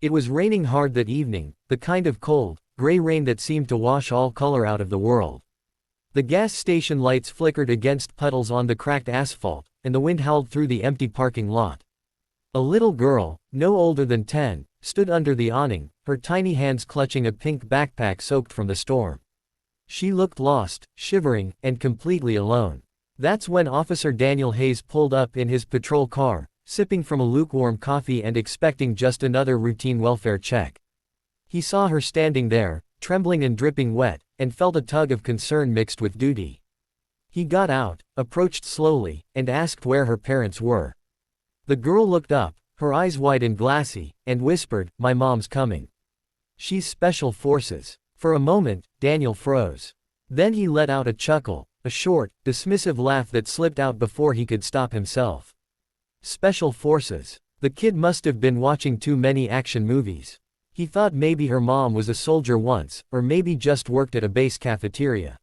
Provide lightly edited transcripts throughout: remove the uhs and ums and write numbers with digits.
It was raining hard that evening, the kind of cold, gray rain that seemed to wash all color out of the world. The gas station lights flickered against puddles on the cracked asphalt, and the wind howled through the empty parking lot. A little girl, no older than 10, stood under the awning, her tiny hands clutching a pink backpack soaked from the storm. She looked lost, shivering, and completely alone. That's when Officer Daniel Hayes pulled up in his patrol car, sipping from a lukewarm coffee and expecting just another routine welfare check. He saw her standing there, trembling and dripping wet, and felt a tug of concern mixed with duty. He got out, approached slowly, and asked where her parents were. The girl looked up, her eyes wide and glassy, and whispered, "My mom's coming. She's Special Forces." For a moment, Daniel froze. Then he let out a chuckle, a short, dismissive laugh that slipped out before he could stop himself. Special Forces. The kid must have been watching too many action movies. He thought maybe her mom was a soldier once, or maybe just worked at a base cafeteria.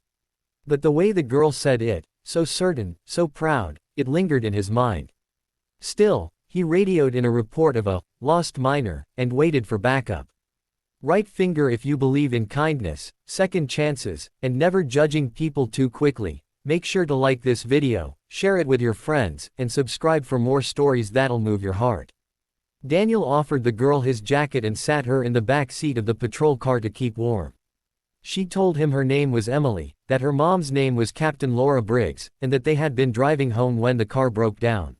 But the way the girl said it, so certain, so proud, it lingered in his mind. Still, he radioed in a report of a lost minor, and waited for backup. Right finger if you believe in kindness, second chances, and never judging people too quickly. Make sure to like this video, share it with your friends, and subscribe for more stories that'll move your heart. Daniel offered the girl his jacket and sat her in the back seat of the patrol car to keep warm. She told him her name was Emily, that her mom's name was Captain Laura Briggs, and that they had been driving home when the car broke down.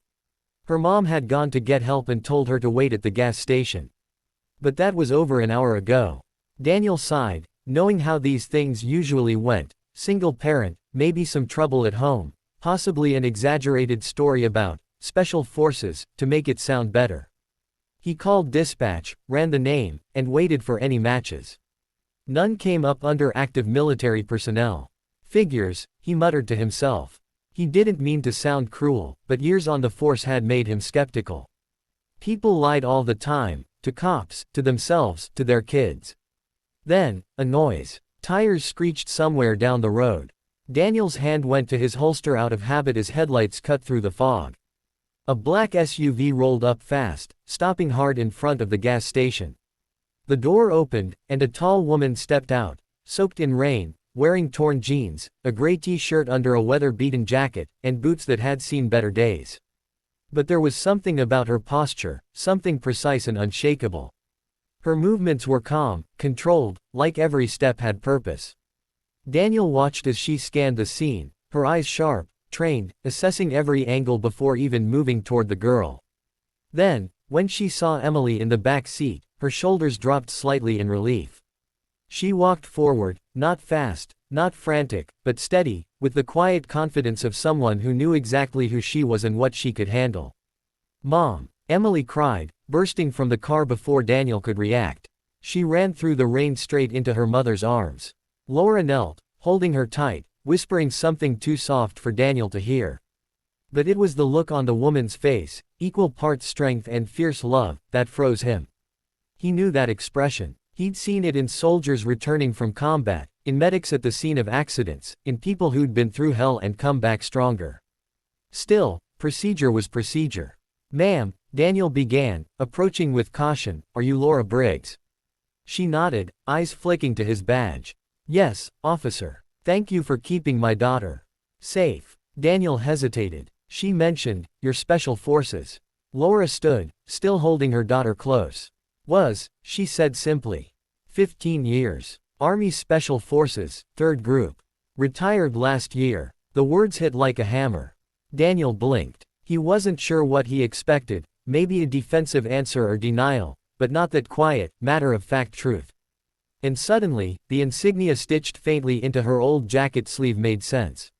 Her mom had gone to get help and told her to wait at the gas station. But that was over an hour ago. Daniel sighed, knowing how these things usually went. Single parent, maybe some trouble at home, possibly an exaggerated story about Special Forces, to make it sound better. He called dispatch, ran the name, and waited for any matches. None came up under active military personnel. Figures, he muttered to himself. He didn't mean to sound cruel, but years on the force had made him skeptical. People lied all the time, to cops, to themselves, to their kids. Then, a noise. Tires screeched somewhere down the road. Daniel's hand went to his holster out of habit as headlights cut through the fog. A black SUV rolled up fast, stopping hard in front of the gas station. The door opened, and a tall woman stepped out, soaked in rain, wearing torn jeans, a gray t-shirt under a weather-beaten jacket, and boots that had seen better days. But there was something about her posture, something precise and unshakable. Her movements were calm, controlled, like every step had purpose. Daniel watched as she scanned the scene, her eyes sharp, trained, assessing every angle before even moving toward the girl. Then, when she saw Emily in the back seat, her shoulders dropped slightly in relief. She walked forward, not fast, not frantic, but steady, with the quiet confidence of someone who knew exactly who she was and what she could handle. "Mom!" Emily cried, bursting from the car before Daniel could react. She ran through the rain straight into her mother's arms. Laura knelt, holding her tight, whispering something too soft for Daniel to hear. But it was the look on the woman's face, equal parts strength and fierce love, that froze him. He knew that expression. He'd seen it in soldiers returning from combat, in medics at the scene of accidents, in people who'd been through hell and come back stronger. Still, procedure was procedure. "Ma'am," Daniel began, approaching with caution, "are you Laura Briggs?" She nodded, eyes flicking to his badge. "Yes, officer. Thank you for keeping my daughter safe." Daniel hesitated. "She mentioned, your Special Forces." Laura stood, still holding her daughter close. She said simply. 15 years. Army Special Forces, 3rd Group. Retired last year. The words hit like a hammer. Daniel blinked. He wasn't sure what he expected, maybe a defensive answer or denial, but not that quiet, matter-of-fact truth. And suddenly, the insignia stitched faintly into her old jacket sleeve made sense.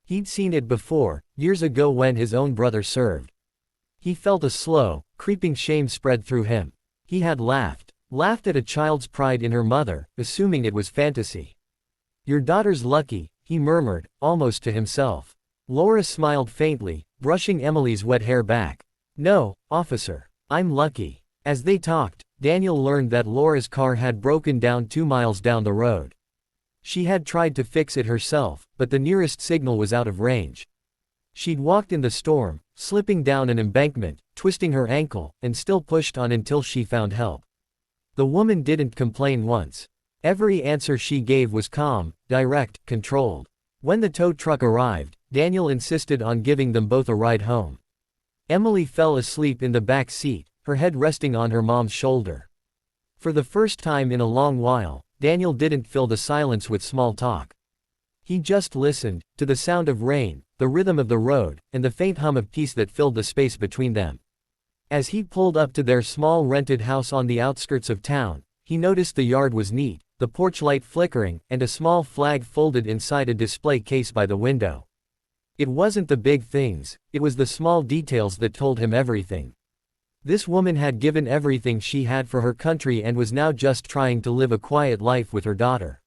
He'd seen it before, years ago when his own brother served. He felt a slow, creeping shame spread through him. He had laughed at a child's pride in her mother, assuming it was fantasy. "Your daughter's lucky," he murmured, almost to himself. Laura smiled faintly, brushing Emily's wet hair back. "No, officer. I'm lucky." As they talked, Daniel learned that Laura's car had broken down 2 miles down the road. She had tried to fix it herself, but the nearest signal was out of range. She'd walked in the storm, slipping down an embankment, twisting her ankle, and still pushed on until she found help. The woman didn't complain once. Every answer she gave was calm, direct, controlled. When the tow truck arrived, Daniel insisted on giving them both a ride home. Emily fell asleep in the back seat, her head resting on her mom's shoulder. For the first time in a long while, Daniel didn't fill the silence with small talk. He just listened, to the sound of rain, the rhythm of the road, and the faint hum of peace that filled the space between them. As he pulled up to their small rented house on the outskirts of town, he noticed the yard was neat, the porch light flickering, and a small flag folded inside a display case by the window. It wasn't the big things, it was the small details that told him everything. This woman had given everything she had for her country and was now just trying to live a quiet life with her daughter.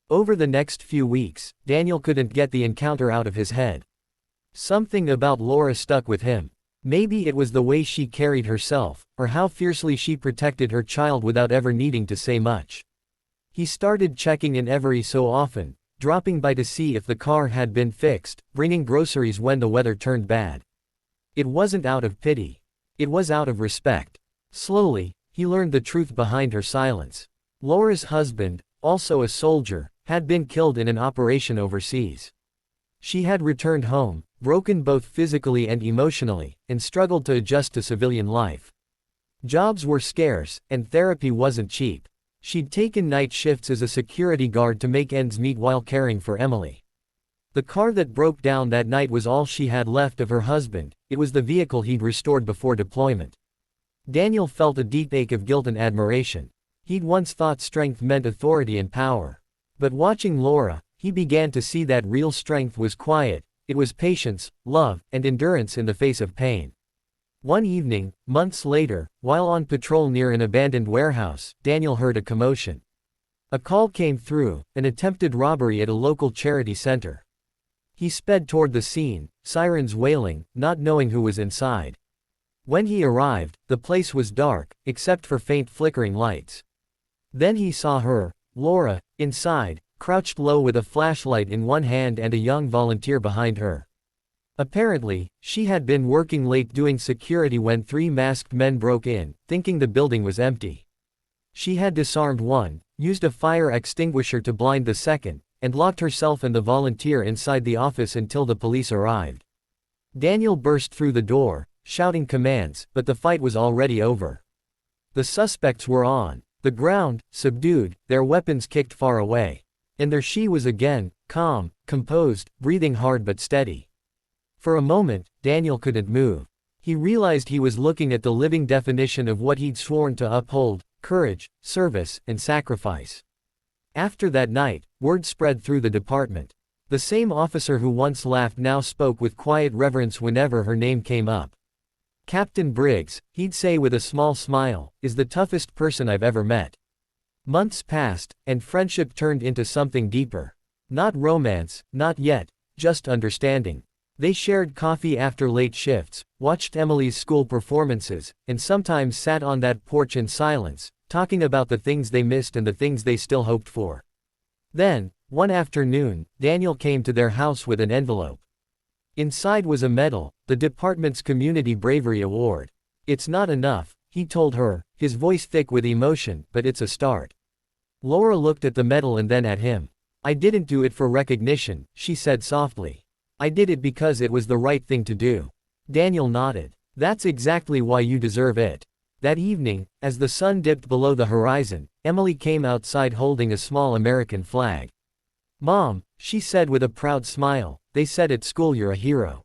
Over the next few weeks, Daniel couldn't get the encounter out of his head. Something about Laura stuck with him. Maybe it was the way she carried herself, or how fiercely she protected her child without ever needing to say much. He started checking in every so often, dropping by to see if the car had been fixed, bringing groceries when the weather turned bad. It wasn't out of pity. It was out of respect. Slowly, he learned the truth behind her silence. Laura's husband, also a soldier, had been killed in an operation overseas. She had returned home, broken both physically and emotionally, and struggled to adjust to civilian life. Jobs were scarce, and therapy wasn't cheap. She'd taken night shifts as a security guard to make ends meet while caring for Emily. The car that broke down that night was all she had left of her husband. It was the vehicle he'd restored before deployment. Daniel felt a deep ache of guilt and admiration. He'd once thought strength meant authority and power. But watching Laura, he began to see that real strength was quiet. It was patience, love, and endurance in the face of pain. One evening, months later, while on patrol near an abandoned warehouse, Daniel heard a commotion. A call came through, an attempted robbery at a local charity center. He sped toward the scene, sirens wailing, not knowing who was inside. When he arrived, the place was dark, except for faint flickering lights. Then he saw her, Laura, inside, crouched low with a flashlight in one hand and a young volunteer behind her. Apparently, she had been working late doing security when 3 masked men broke in, thinking the building was empty. She had disarmed one, used a fire extinguisher to blind the second, and locked herself and the volunteer inside the office until the police arrived. Daniel burst through the door, shouting commands, but the fight was already over. The suspects were on the ground, subdued, their weapons kicked far away. And there she was again, calm, composed, breathing hard but steady. For a moment, Daniel couldn't move. He realized he was looking at the living definition of what he'd sworn to uphold: courage, service, and sacrifice. After that night, word spread through the department. The same officer who once laughed now spoke with quiet reverence whenever her name came up. Captain Briggs, he'd say with a small smile, is the toughest person I've ever met. Months passed, and friendship turned into something deeper. Not romance, not yet, just understanding. They shared coffee after late shifts, watched Emily's school performances, and sometimes sat on that porch in silence, talking about the things they missed and the things they still hoped for. Then, one afternoon, Daniel came to their house with an envelope. Inside was a medal, the department's Community Bravery Award. It's not enough, he told her, his voice thick with emotion, but it's a start. Laura looked at the medal and then at him. I didn't do it for recognition, she said softly. I did it because it was the right thing to do. Daniel nodded. That's exactly why you deserve it. That evening, as the sun dipped below the horizon, Emily came outside holding a small American flag. Mom, she said with a proud smile, they said at school you're a hero.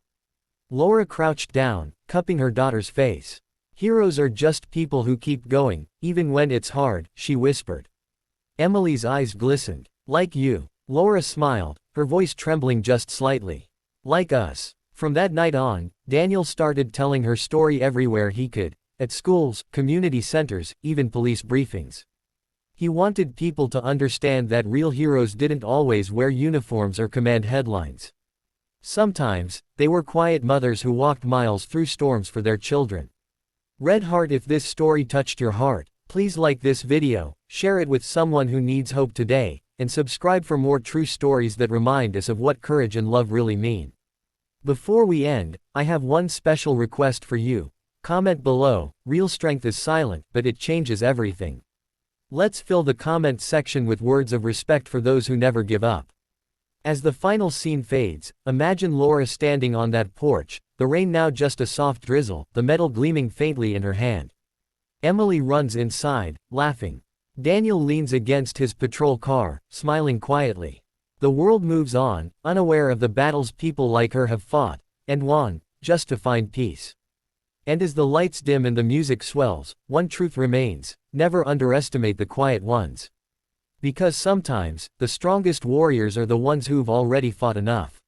Laura crouched down, cupping her daughter's face. Heroes are just people who keep going, even when it's hard, she whispered. Emily's eyes glistened. Like you. Laura smiled, her voice trembling just slightly. Like us. From that night on, Daniel started telling her story everywhere he could, at schools, community centers, even police briefings. He wanted people to understand that real heroes didn't always wear uniforms or command headlines. Sometimes, they were quiet mothers who walked miles through storms for their children. Red Heart, if this story touched your heart, please like this video, share it with someone who needs hope today, and subscribe for more true stories that remind us of what courage and love really mean. Before we end, I have one special request for you. Comment below. Real strength is silent, but it changes everything. Let's fill the comments section with words of respect for those who never give up. As the final scene fades, imagine Laura standing on that porch, the rain now just a soft drizzle, the metal gleaming faintly in her hand. Emily runs inside, laughing. Daniel leans against his patrol car, smiling quietly. The world moves on, unaware of the battles people like her have fought, and won, just to find peace. And as the lights dim and the music swells, one truth remains: never underestimate the quiet ones. Because sometimes, the strongest warriors are the ones who've already fought enough.